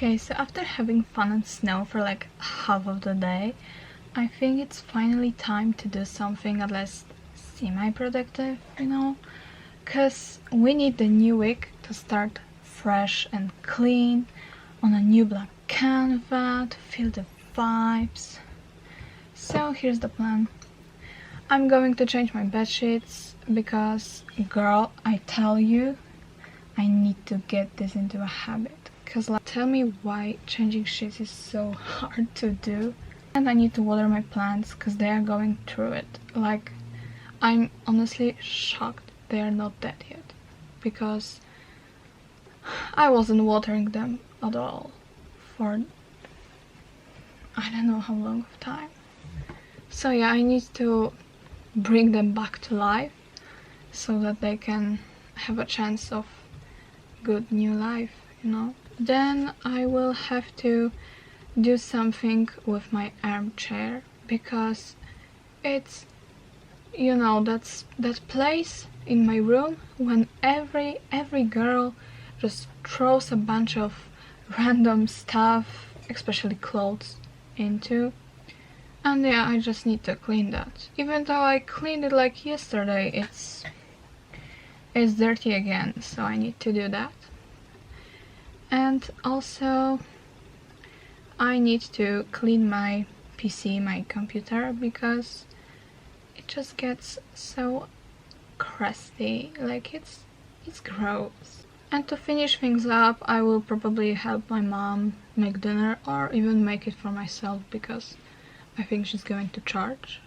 Okay, so after having fun and snow for like half of the day, I think it's finally time to do something at least semi-productive, you know? Because we need the new week to start fresh and clean on a new black canvas to feel the vibes. So here's the plan. I'm going to change my bed sheets because, girl, I tell you, I need to get this into a habit. Because like, tell me why changing sheets is so hard to do. And I need to water my plants because they are going through it. Like, I'm honestly shocked they are not dead yet. Because I wasn't watering them at all for I don't know how long of time. So yeah, I need to bring them back to life so that they can have a chance of good new life, you know. Then I will have to do something with my armchair because it's, you know, that's that place in my room when every girl just throws a bunch of random stuff, especially clothes, into. And yeah, I just need to clean that. Even though I cleaned it like yesterday, it's dirty again, so I need to do that. And also I need to clean my PC, my computer, because it just gets so crusty, like it's gross. And to finish things up, I will probably help my mom make dinner or even make it for myself because I think she's going to charge.